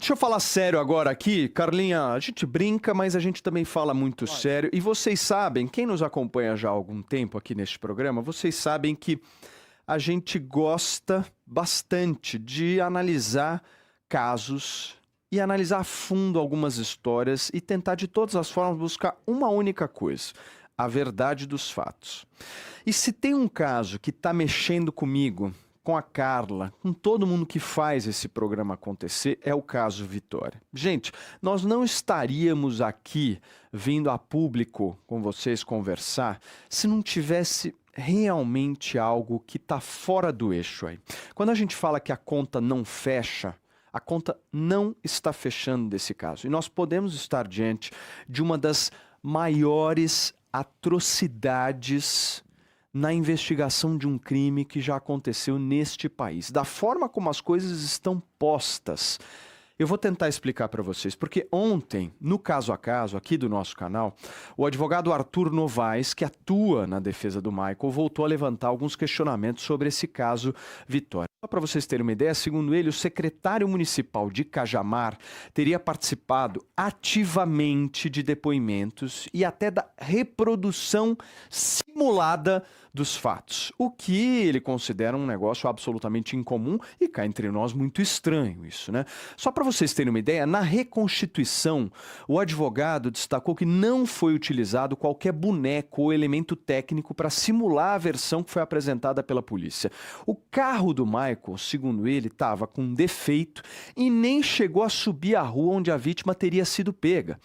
Deixa eu falar sério agora aqui. Carlinha, a gente brinca, mas a gente também fala muito sério. E vocês sabem, quem nos acompanha já há algum tempo aqui neste programa, vocês sabem que a gente gosta bastante de analisar casos e analisar a fundo algumas histórias e tentar de todas as formas buscar uma única coisa: a verdade dos fatos. E se tem um caso que está mexendo comigo, com a Carla, com todo mundo que faz esse programa acontecer, é o caso Vitória. Gente, nós não estaríamos aqui vindo a público com vocês conversar se não tivesse realmente algo que está fora do eixo aí. Quando a gente fala que a conta não fecha, a conta não está fechando desse caso. E nós podemos estar diante de uma das maiores atrocidades na investigação de um crime que já aconteceu neste país. Da forma como as coisas estão postas, eu vou tentar explicar para vocês, porque ontem, no Caso a Caso, aqui do nosso canal, o advogado Arthur Novaes, que atua na defesa do Michael, voltou a levantar alguns questionamentos sobre esse caso Vitória. Só para vocês terem uma ideia, segundo ele, o secretário municipal de Cajamar teria participado ativamente de depoimentos e até da reprodução simulada dos fatos, o que ele considera um negócio absolutamente incomum e cá entre nós muito estranho isso, né? Só para vocês terem uma ideia, na reconstituição, o advogado destacou que não foi utilizado qualquer boneco ou elemento técnico para simular a versão que foi apresentada pela polícia. O carro do Michael, segundo ele, estava com defeito e nem chegou a subir a rua onde a vítima teria sido pega.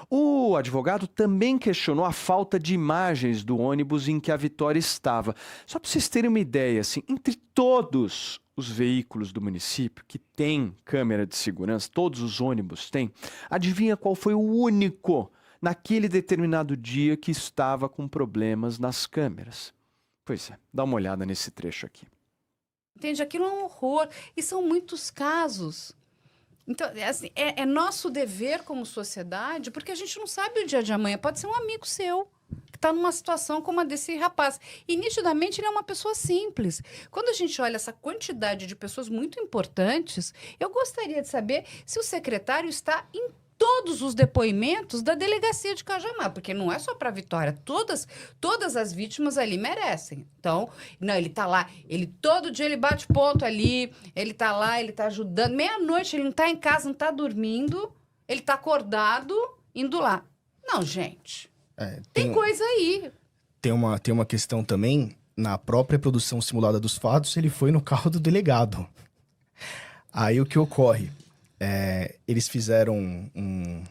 O advogado também questionou a falta de imagens do ônibus em que a Vitória estava. Só para vocês terem uma ideia, assim, entre todos os veículos do município que tem câmera de segurança, todos os ônibus têm, adivinha qual foi o único naquele determinado dia que estava com problemas nas câmeras? Pois é, dá uma olhada nesse trecho aqui. Entende? Aquilo é um horror. E são muitos casos. Então, assim, é nosso dever como sociedade, porque a gente não sabe o dia de amanhã. Pode ser um amigo seu que está numa situação como a desse rapaz. E, nitidamente, ele é uma pessoa simples. Quando a gente olha essa quantidade de pessoas muito importantes, eu gostaria de saber se o secretário está em todos os depoimentos da delegacia de Cajamar, porque não é só para Vitória, todas as vítimas ali merecem. Então, não, ele tá lá, ele todo dia ele bate ponto ali, ele tá lá, ele tá ajudando, meia-noite ele não tá em casa, não tá dormindo, ele tá acordado, indo lá. Não, gente, tem coisa aí. Tem uma questão também, na própria produção simulada dos fatos, ele foi no carro do delegado. Aí o que ocorre? Eles fizeram um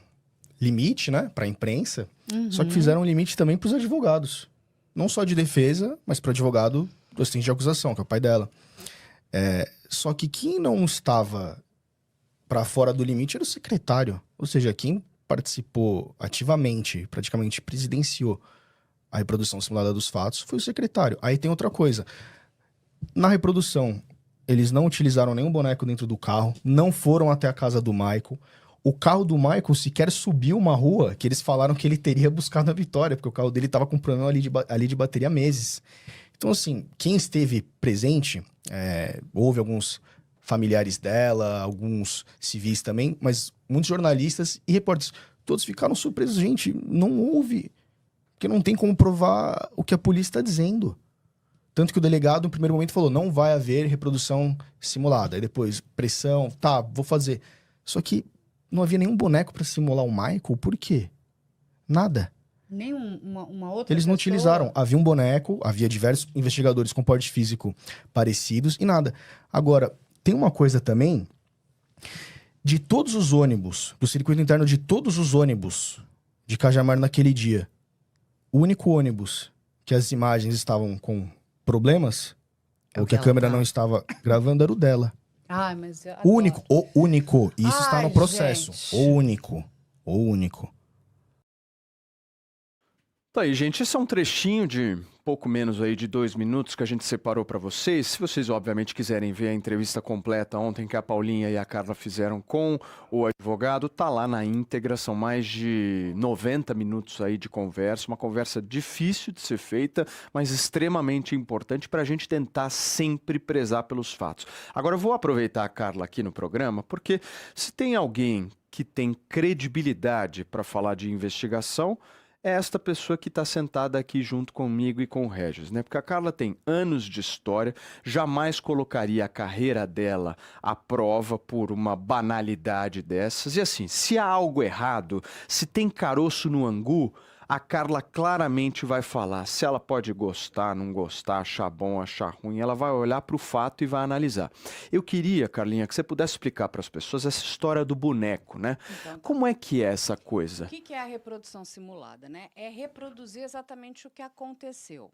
limite, né, para a imprensa, só que fizeram um limite também para os advogados. Não só de defesa, mas para o advogado do assistente de acusação, que é o pai dela. Só que quem não estava para fora do limite era o secretário. Ou seja, quem participou ativamente, praticamente presidenciou a reprodução simulada dos fatos foi o secretário. Aí tem outra coisa. Na reprodução, eles não utilizaram nenhum boneco dentro do carro, não foram até a casa do Michael. O carro do Michael sequer subiu uma rua que eles falaram que ele teria buscado a Vitória, porque o carro dele estava com problema ali de bateria há meses. Então, assim, quem esteve presente, houve alguns familiares dela, alguns civis também, mas muitos jornalistas e repórteres, todos ficaram surpresos. Gente, não houve, porque não tem como provar o que a polícia está dizendo. Tanto que o delegado, no primeiro momento, falou, não vai haver reprodução simulada. Aí depois, pressão, tá, vou fazer. Só que não havia nenhum boneco para simular o Michael, por quê? Nada. Nem uma outra Eles não pessoa? utilizaram. Havia um boneco, havia diversos investigadores com porte físico parecidos e nada. Agora, tem uma coisa também, de todos os ônibus, do circuito interno de todos os ônibus de Cajamar naquele dia, o único ônibus que as imagens estavam com problemas, ou que a câmera não estava gravando, era o dela. Ai, mas eu O único. Isso está no Ai, processo. gente. O único. Tá aí, gente, esse é um trechinho de pouco menos aí de 2 minutos que a gente separou para vocês. Se vocês, obviamente, quiserem ver a entrevista completa ontem que a Paulinha e a Carla fizeram com o advogado, tá lá na íntegra, são mais de 90 minutos aí de conversa, uma conversa difícil de ser feita, mas extremamente importante para a gente tentar sempre prezar pelos fatos. Agora, eu vou aproveitar a Carla aqui no programa, porque se tem alguém que tem credibilidade para falar de investigação, é esta pessoa que está sentada aqui junto comigo e com o Regis, né? Porque a Carla tem anos de história, jamais colocaria a carreira dela à prova por uma banalidade dessas. E assim, se há algo errado, se tem caroço no angu, a Carla claramente vai falar. Se ela pode gostar, não gostar, achar bom, achar ruim, ela vai olhar para o fato e vai analisar. Eu queria, Carlinha, que você pudesse explicar para as pessoas essa história do boneco, né? Então, Como é que é essa coisa? o que é a reprodução simulada, né? É reproduzir exatamente o que aconteceu.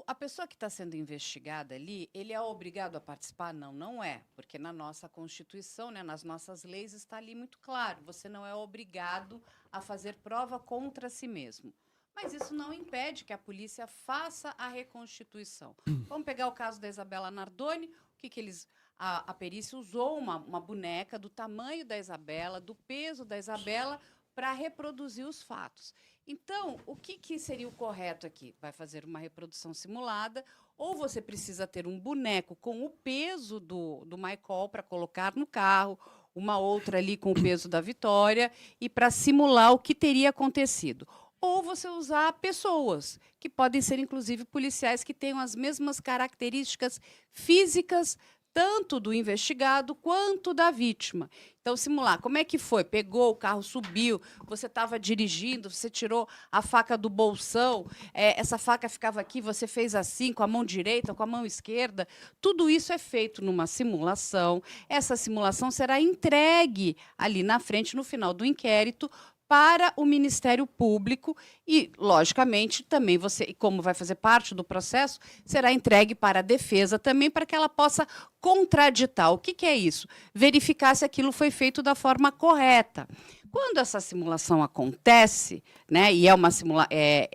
A pessoa que está sendo investigada ali, ele é obrigado a participar? Não, não é. Porque na nossa Constituição, né, nas nossas leis, está ali muito claro. Você não é obrigado a fazer prova contra si mesmo. Mas isso não impede que a polícia faça a reconstituição. Vamos pegar o caso da Isabela Nardoni. O que eles... A perícia usou uma boneca do tamanho da Isabela, do peso da Isabela, para reproduzir os fatos. Então, o que seria o correto aqui? Vai fazer uma reprodução simulada, ou você precisa ter um boneco com o peso do Michael para colocar no carro, uma outra ali com o peso da Vitória, e para simular o que teria acontecido. Ou você usar pessoas, que podem ser, inclusive, policiais que tenham as mesmas características físicas, tanto do investigado quanto da vítima. Então, simular, como é que foi? Pegou o carro, subiu, você estava dirigindo, você tirou a faca do bolsão, essa faca ficava aqui, você fez assim, com a mão direita, com a mão esquerda. Tudo isso é feito numa simulação. Essa simulação será entregue ali na frente, no final do inquérito, para o Ministério Público e, logicamente, também você, como vai fazer parte do processo, será entregue para a defesa também, para que ela possa contraditar. O que é isso? Verificar se aquilo foi feito da forma correta. Quando essa simulação acontece, né, e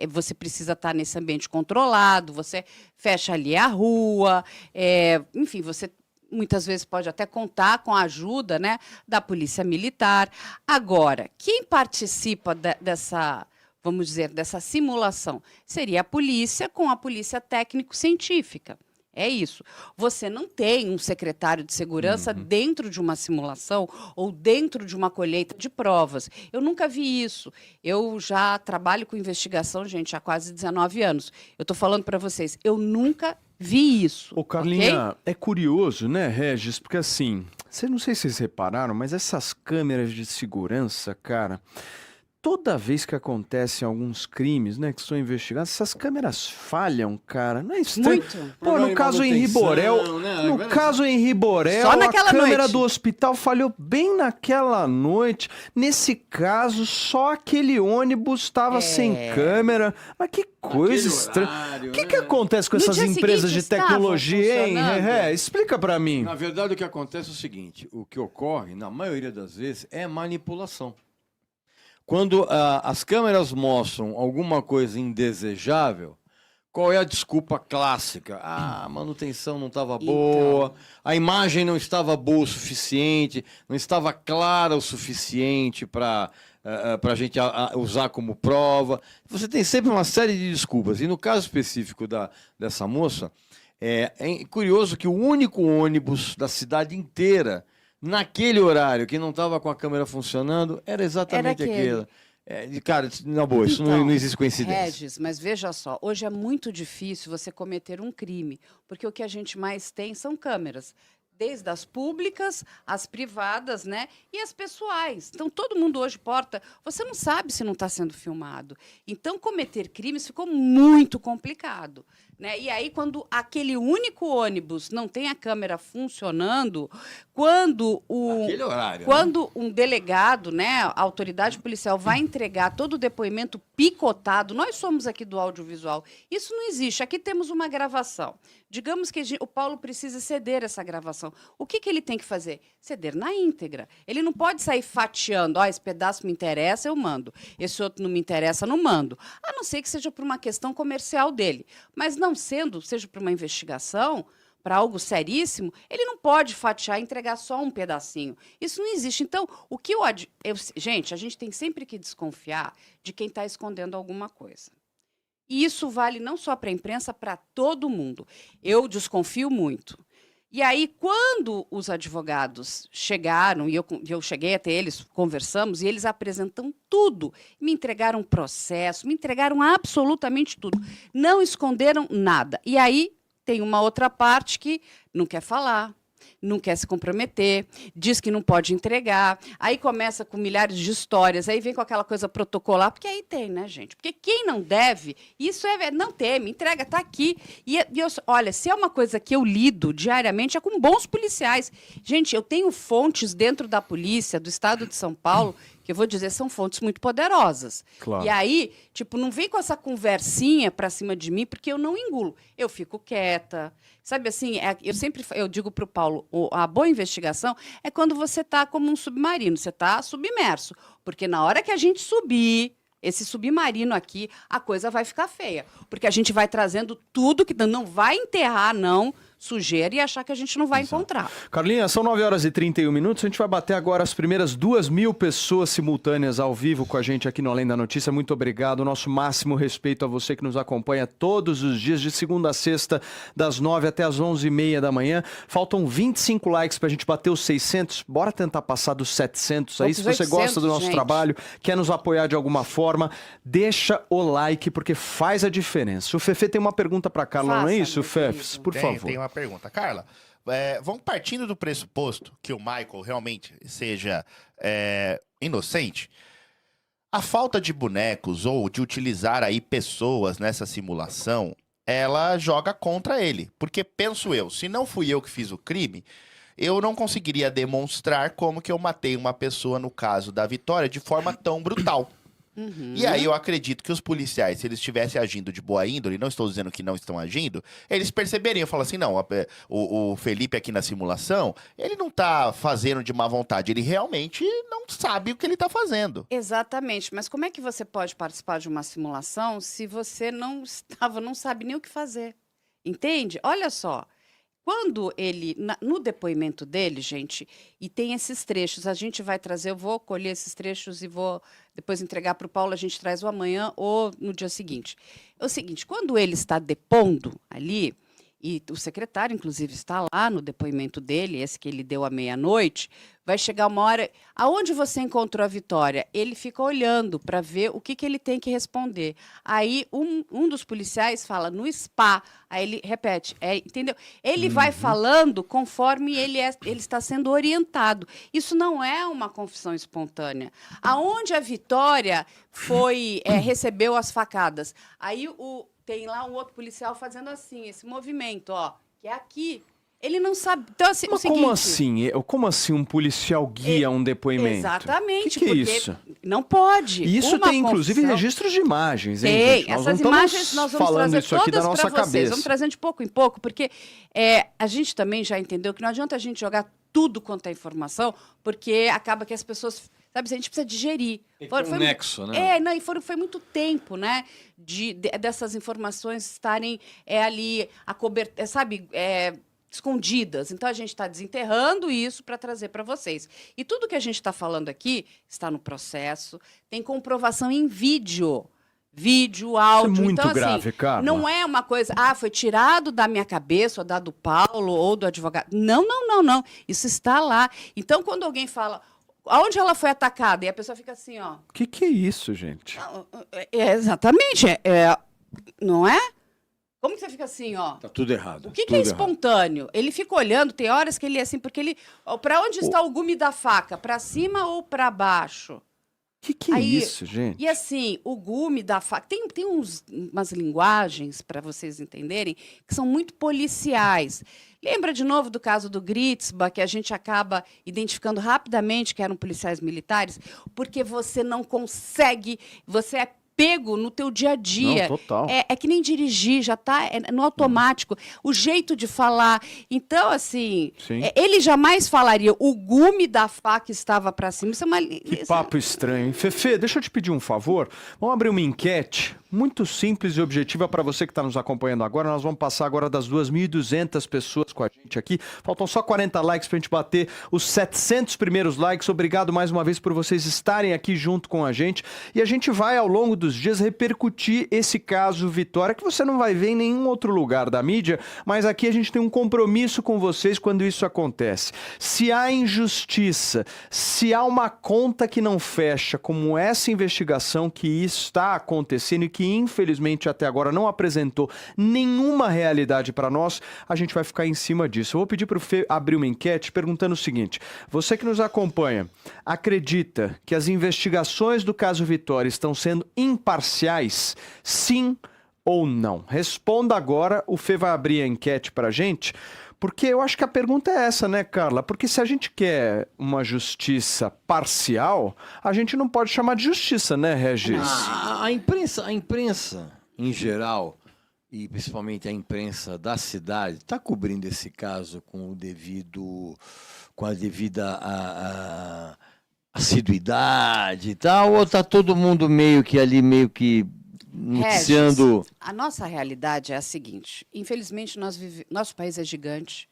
você precisa estar nesse ambiente controlado, você fecha ali a rua, enfim, você muitas vezes pode até contar com a ajuda, né, da Polícia Militar. Agora, quem participa dessa, vamos dizer, dessa simulação seria a polícia com a polícia técnico-científica. É isso. Você não tem um secretário de segurança dentro de uma simulação ou dentro de uma colheita de provas. Eu nunca vi isso. Eu já trabalho com investigação, gente, há quase 19 anos. Eu estou falando para vocês, eu nunca vi isso. Ô, Carlinha, okay? É curioso, né, Regis? Porque assim, não sei se vocês repararam, mas essas câmeras de segurança, cara, toda vez que acontecem alguns crimes, né, que são investigados, essas câmeras falham, cara. Não é estranho? Muito. Pô, no caso em Riborel, Só naquela a câmera noite. do hospital falhou bem naquela noite. Nesse caso, só aquele ônibus estava sem câmera. Mas que coisa estranha. O que acontece com No essas dia empresas de seguinte, tecnologia, hein? estavam Explica pra mim. Na verdade, o que acontece é o seguinte: o que ocorre, na maioria das vezes, é manipulação. Quando as câmeras mostram alguma coisa indesejável, qual é a desculpa clássica? A manutenção não estava boa, a imagem não estava boa o suficiente, não estava clara o suficiente para a gente usar como prova. Você tem sempre uma série de desculpas. E no caso específico dessa moça, é curioso que o único ônibus da cidade inteira, naquele horário, que não estava com a câmera funcionando, era exatamente aquele. Cara, na boa, isso não existe coincidência. Regis, mas veja só, hoje é muito difícil você cometer um crime, porque o que a gente mais tem são câmeras, desde as públicas, as privadas, né, e as pessoais. Então, todo mundo hoje porta, você não sabe se não está sendo filmado. Então, cometer crimes ficou muito complicado. Né? E aí, quando aquele único ônibus não tem a câmera funcionando, quando Naquele horário, né? quando um delegado, né, a autoridade policial vai entregar todo o depoimento picotado, nós somos aqui do audiovisual, isso não existe. Aqui temos uma gravação. Digamos que o Paulo precisa ceder essa gravação. O que ele tem que fazer? Ceder na íntegra. Ele não pode sair fatiando. Esse pedaço me interessa, eu mando. Esse outro não me interessa, não mando. A não ser que seja por uma questão comercial dele. Mas não sendo, seja por uma investigação, para algo seríssimo, ele não pode fatiar e entregar só um pedacinho. Isso não existe. Então, o que gente, a gente tem sempre que desconfiar de quem está escondendo alguma coisa. E isso vale não só para a imprensa, para todo mundo. Eu desconfio muito. E aí, quando os advogados chegaram, e eu cheguei até eles, conversamos, e eles apresentam tudo, me entregaram um processo, me entregaram absolutamente tudo. Não esconderam nada. E aí, tem uma outra parte que não quer falar, não quer se comprometer, diz que não pode entregar, aí começa com milhares de histórias, aí vem com aquela coisa protocolar, porque aí tem, né, gente? Porque quem não deve, isso não teme, entrega, está aqui. Olha, se é uma coisa que eu lido diariamente, é com bons policiais. Gente, eu tenho fontes dentro da polícia do estado de São Paulo, que eu vou dizer, são fontes muito poderosas. Claro. E aí, tipo, não vem com essa conversinha pra cima de mim, porque eu não engulo. Eu fico quieta. Sabe assim, eu digo pro Paulo, a boa investigação é quando você tá como um submarino, você tá submerso. Porque na hora que a gente subir esse submarino aqui, a coisa vai ficar feia. Porque a gente vai trazendo tudo que não vai enterrar, não, sujeira e achar que a gente não vai encontrar. Carlinha, são 9h31. A gente vai bater agora as primeiras 2.000 pessoas simultâneas ao vivo com a gente aqui no Além da Notícia. Muito obrigado. Nosso máximo respeito a você que nos acompanha todos os dias, de segunda a sexta, das 9 até as 11h30 da manhã. Faltam 25 likes pra gente bater os 600. Bora tentar passar dos 700 aí. Se você 800, gosta do nosso gente. trabalho, quer nos apoiar de alguma forma, deixa o like, porque faz a diferença. O Fefe tem uma pergunta pra Carla, não é Faça, isso, meu Fefes? querido. Por favor. Tem uma pergunta. Carla, vamos partindo do pressuposto que o Michael realmente seja inocente. A falta de bonecos ou de utilizar aí pessoas nessa simulação, ela joga contra ele. Porque, penso eu, se não fui eu que fiz o crime, eu não conseguiria demonstrar como que eu matei uma pessoa, no caso da Vitória, de forma tão brutal. E aí eu acredito que os policiais, se eles estivessem agindo de boa índole, não estou dizendo que não estão agindo, eles perceberiam, falam assim, não, o Felipe aqui na simulação, ele não tá fazendo de má vontade, ele realmente não sabe o que ele tá fazendo. Exatamente, mas como é que você pode participar de uma simulação se você não sabe nem o que fazer? Entende? Olha só. Quando ele, no depoimento dele, gente, e tem esses trechos, a gente vai trazer, eu vou colher esses trechos e vou depois entregar para o Paulo, a gente traz o amanhã ou no dia seguinte. É o seguinte, quando ele está depondo ali, e o secretário, inclusive, está lá no depoimento dele, esse que ele deu à meia-noite, vai chegar uma hora... Aonde você encontrou a Vitória? Ele fica olhando para ver o que ele tem que responder. Aí, um dos policiais fala, no spa. Aí ele repete, entendeu? Ele vai falando conforme ele está sendo orientado. Isso não é uma confissão espontânea. Aonde a Vitória recebeu as facadas? Aí tem lá um outro policial fazendo assim, esse movimento, ó, que é aqui. Ele não sabe. Então, assim, Mas como assim um policial guia um depoimento? Exatamente. Que é porque isso? não pode. E isso Uma tem, inclusive, confissão- registros de imagens, hein, Tem. gente? Nós Essas não imagens estamos nós vamos falando trazer isso aqui da todas nossa para vocês. cabeça. Vamos trazendo de pouco em pouco, porque a gente também já entendeu que não adianta a gente jogar tudo quanto é informação, porque acaba que as pessoas... Sabe, a gente precisa digerir. Tem que ter um nexo, né? Não, e foi muito tempo, né? Dessas informações estarem ali, escondidas. Então, a gente está desenterrando isso para trazer para vocês. E tudo que a gente está falando aqui está no processo, tem comprovação em vídeo. Vídeo, áudio. Isso é muito então, grave, assim, Carla. não é uma coisa, foi tirado da minha cabeça, ou da do Paulo, ou do advogado. Não. Isso está lá. Então, quando alguém fala... Aonde ela foi atacada? E a pessoa fica assim, ó. O que é isso, gente? Exatamente. Não é? Como que você fica assim, ó? Tá tudo errado. O que tudo é errado. espontâneo? Ele fica olhando, tem horas que ele é assim, porque ele... Para onde está o gume da faca? Para cima ou para baixo? Que é Aí, isso, gente? E assim, o gume da faca. Tem umas linguagens, para vocês entenderem, que são muito policiais. Lembra de novo do caso do Gritzba, que a gente acaba identificando rapidamente que eram policiais militares? Porque você não consegue, você é pego no teu dia a dia. Não, total. É que nem dirigir, já está no automático. O jeito de falar. Então, assim, Sim. ele jamais falaria o gume da faca estava para cima. Isso é uma... Que papo estranho, hein? Fefe, deixa eu te pedir um favor. Vamos abrir uma enquete muito simples e objetiva para você que está nos acompanhando agora. Nós vamos passar agora das 2.200 pessoas com a gente aqui. Faltam só 40 likes para a gente bater os 700 primeiros likes. Obrigado mais uma vez por vocês estarem aqui junto com a gente. E a gente vai, ao longo dos dias, repercutir esse caso Vitória, que você não vai ver em nenhum outro lugar da mídia, mas aqui a gente tem um compromisso com vocês quando isso acontece. Se há injustiça, se há uma conta que não fecha, como essa investigação que está acontecendo e que infelizmente até agora não apresentou nenhuma realidade para nós, a gente vai ficar em cima disso. Eu vou pedir para o Fê abrir uma enquete perguntando o seguinte: você que nos acompanha, acredita que as investigações do caso Vitória estão sendo imparciais? Sim ou não? Responda agora, o Fê vai abrir a enquete para a gente. Porque eu acho que a pergunta é essa, né, Carla? Porque se a gente quer uma justiça parcial, a gente não pode chamar de justiça, né, Regis? A imprensa, em geral, e principalmente a imprensa da cidade, está cobrindo esse caso com a devida assiduidade e tal, ou está todo mundo meio que noticiando... Regis, a nossa realidade é a seguinte: infelizmente, nosso país é gigante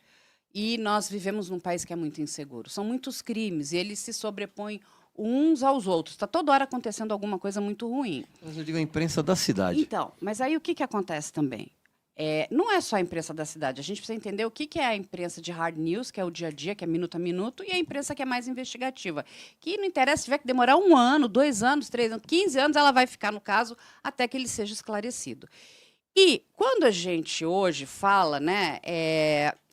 e nós vivemos num país que é muito inseguro. São muitos crimes e eles se sobrepõem uns aos outros. Está toda hora acontecendo alguma coisa muito ruim. Mas eu digo a imprensa da cidade. Então, mas aí o que acontece também? Não é só a imprensa da cidade. A gente precisa entender o que é a imprensa de hard news, que é o dia a dia, que é minuto a minuto, e a imprensa que é mais investigativa. Que não interessa, se tiver que demorar 1 ano, 2 anos, 3 anos, 15 anos, ela vai ficar no caso até que ele seja esclarecido. E quando a gente hoje fala, né,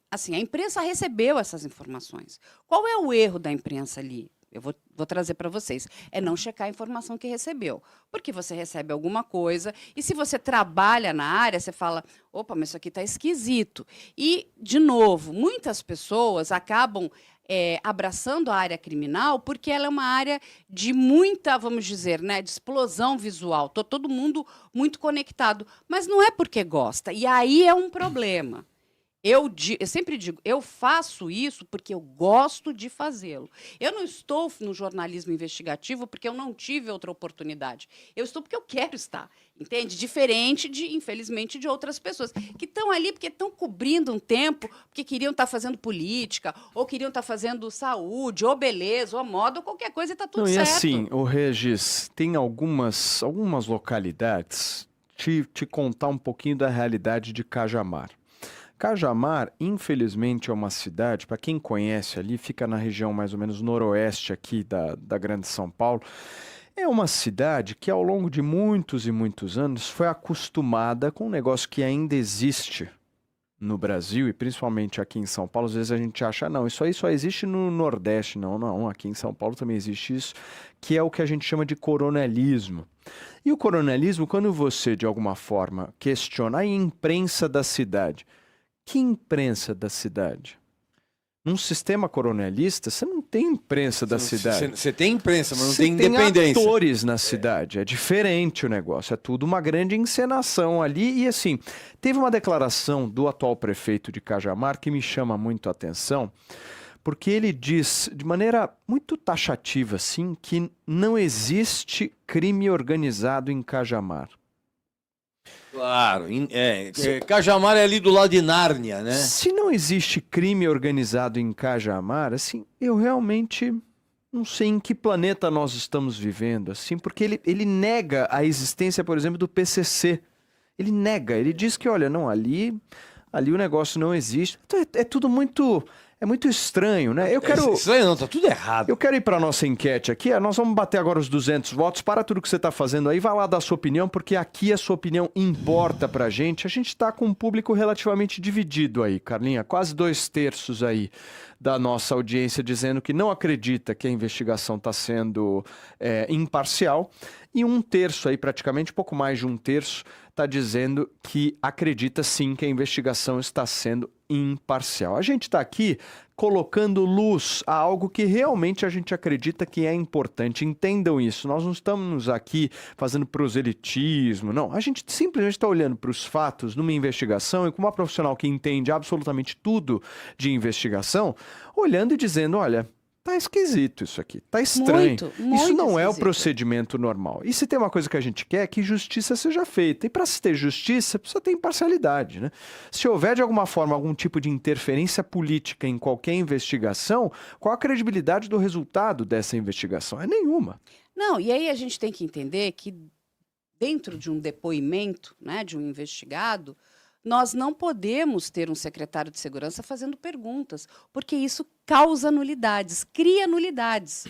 assim, a imprensa recebeu essas informações. Qual é o erro da imprensa ali? Eu vou trazer para vocês. É não checar a informação que recebeu. Porque você recebe alguma coisa e se você trabalha na área, você fala, opa, mas isso aqui está esquisito. E, de novo, muitas pessoas acabam abraçando a área criminal porque ela é uma área de muita, vamos dizer, né, de explosão visual. Todo mundo muito conectado. Mas não é porque gosta. E aí é um problema. Eu sempre digo, eu faço isso porque eu gosto de fazê-lo. Eu não estou no jornalismo investigativo porque eu não tive outra oportunidade. Eu estou porque eu quero estar, entende? Diferente, infelizmente, de outras pessoas que estão ali porque estão cobrindo um tempo, porque queriam estar fazendo política, ou queriam estar fazendo saúde, ou beleza, ou moda, ou qualquer coisa, e está tudo Não, certo. E assim, o Regis, tem algumas localidades, te contar um pouquinho da realidade de Cajamar. Cajamar, infelizmente, é uma cidade, para quem conhece ali, fica na região mais ou menos noroeste aqui da Grande São Paulo. É uma cidade que, ao longo de muitos e muitos anos, foi acostumada com um negócio que ainda existe no Brasil, e principalmente aqui em São Paulo. Às vezes a gente acha, não, isso aí só existe no Nordeste. Não, aqui em São Paulo também existe isso, que é o que a gente chama de coronelismo. E o coronelismo, quando você, de alguma forma, questiona a imprensa da cidade. Que imprensa da cidade? Num sistema coronelista, você não tem imprensa da cidade. Você tem imprensa, mas não Você tem independência. Tem atores na cidade. É diferente o negócio. É tudo uma grande encenação ali. E assim, teve uma declaração do atual prefeito de Cajamar que me chama muito a atenção, porque ele diz, de maneira muito taxativa, assim, que não existe crime organizado em Cajamar. Claro, Cajamar é ali do lado de Nárnia, né? Se não existe crime organizado em Cajamar, assim, eu realmente não sei em que planeta nós estamos vivendo, assim, porque ele nega a existência, por exemplo, do PCC. Ele nega, ele diz que, olha, não, ali o negócio não existe. Então, é tudo muito É muito estranho, né? Eu quero... Isso aí não, tá tudo errado. Eu quero ir para a nossa enquete aqui. Nós vamos bater agora os 200 votos. Para tudo que você está fazendo aí, vai lá dar a sua opinião, porque aqui a sua opinião importa para a gente. A gente está com um público relativamente dividido aí, Carlinha. Quase 2/3 aí da nossa audiência dizendo que não acredita que a investigação está sendo imparcial. E 1/3 aí, praticamente, pouco mais de 1/3, está dizendo que acredita sim que a investigação está sendo imparcial. A gente está aqui colocando luz a algo que realmente a gente acredita que é importante. Entendam isso. Nós não estamos aqui fazendo proselitismo, não. A gente simplesmente está olhando para os fatos numa investigação e com uma profissional que entende absolutamente tudo de investigação, olhando e dizendo, olha... Tá esquisito isso aqui, tá estranho. Muito isso não é o esquisito. procedimento normal. E se tem uma coisa que a gente quer, é que justiça seja feita. E para se ter justiça, precisa ter imparcialidade, né? Se houver de alguma forma algum tipo de interferência política em qualquer investigação, qual a credibilidade do resultado dessa investigação? É nenhuma. Não, e aí a gente tem que entender que dentro de um depoimento, né, de um investigado, nós não podemos ter um secretário de segurança fazendo perguntas, porque isso causa nulidades, cria nulidades.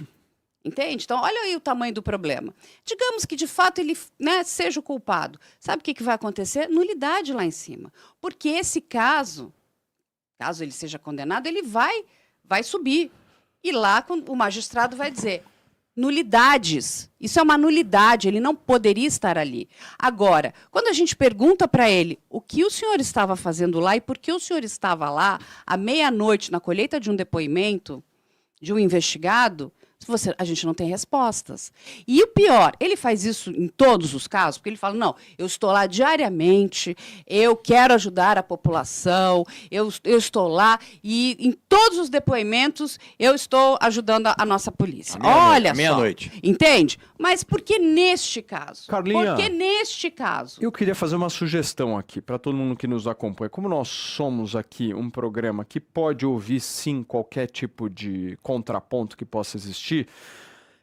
Entende? Então, olha aí o tamanho do problema. Digamos que, de fato, ele, né, seja o culpado. Sabe o que vai acontecer? Nulidade lá em cima. Porque esse caso ele seja condenado, ele vai subir. E lá o magistrado vai dizer... Nulidades. Isso é uma nulidade, ele não poderia estar ali. Agora, quando a gente pergunta para ele o que o senhor estava fazendo lá e por que o senhor estava lá à meia-noite na colheita de um depoimento de um investigado, a gente não tem respostas. E o pior, ele faz isso em todos os casos, porque ele fala, não, eu estou lá diariamente, eu quero ajudar a população, eu estou lá e em todos os depoimentos eu estou ajudando a nossa polícia. Olha só. Meia-noite. Entende? Mas por que neste caso? Carlinha, por que neste caso? eu queria fazer uma sugestão aqui para todo mundo que nos acompanha. Como nós somos aqui um programa que pode ouvir, sim, qualquer tipo de contraponto que possa existir,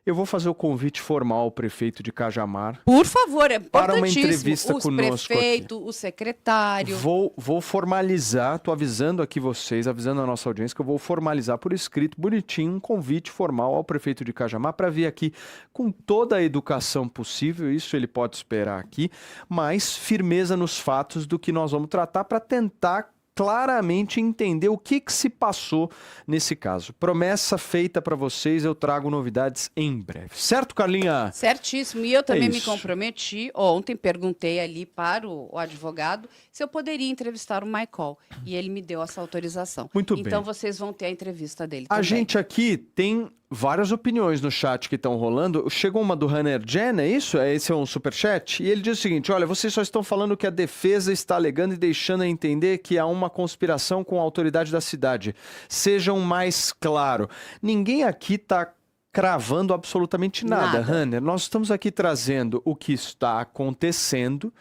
eu vou fazer o convite formal ao prefeito de Cajamar. Por favor, é para uma importantíssimo. entrevista O conosco prefeito, o secretário. Vou formalizar, tô avisando aqui vocês, avisando a nossa audiência, que eu vou formalizar por escrito, bonitinho, um convite formal ao prefeito de Cajamar para vir aqui com toda a educação possível, isso ele pode esperar aqui, mas firmeza nos fatos do que nós vamos tratar para tentar claramente entender o que se passou nesse caso. Promessa feita para vocês, eu trago novidades em breve. Certo, Carlinha? Certíssimo. E eu também me isso. comprometi. Ontem perguntei ali para o advogado se eu poderia entrevistar o Michael. E ele me deu essa autorização. Muito bem. Então vocês vão ter a entrevista dele A também. gente aqui tem várias opiniões no chat que estão rolando. Chegou uma do Hanner Jen, é isso? Esse é um superchat? E ele diz o seguinte, olha, vocês só estão falando que a defesa está alegando e deixando a entender que há uma conspiração com a autoridade da cidade. Sejam mais claro. Ninguém aqui está cravando absolutamente nada, Hanner. Nós estamos aqui trazendo o que está acontecendo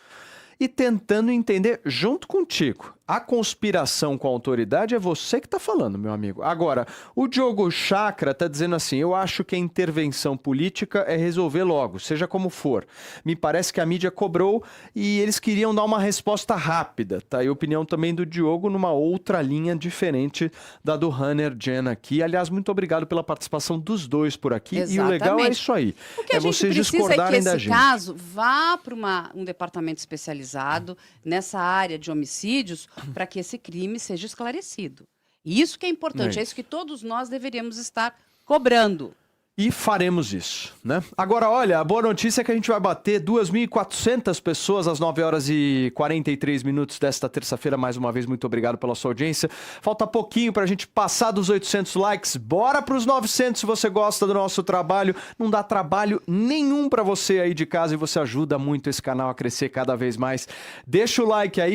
e tentando entender junto contigo. A conspiração com a autoridade é você que está falando, meu amigo. Agora, o Diogo Chakra está dizendo assim, eu acho que a intervenção política é resolver logo, seja como for. Me parece que a mídia cobrou e eles queriam dar uma resposta rápida. Tá aí a opinião também do Diogo numa outra linha diferente da do Hanner Jen aqui. Aliás, muito obrigado pela participação dos dois por aqui. Exatamente. E o legal é isso aí. O que a gente vocês precisa é que discordarem da esse gente. caso vá para um departamento especializado nessa área de homicídios para que esse crime seja esclarecido. E isso que é importante, é isso que todos nós deveríamos estar cobrando. E faremos isso, né? Agora, olha, a boa notícia é que a gente vai bater 2.400 pessoas às 9 horas e 43 minutos desta terça-feira. Mais uma vez, muito obrigado pela sua audiência. Falta pouquinho pra gente passar dos 800 likes. Bora pros 900 se você gosta do nosso trabalho. Não dá trabalho nenhum pra você aí de casa e você ajuda muito esse canal a crescer cada vez mais. Deixa o like aí.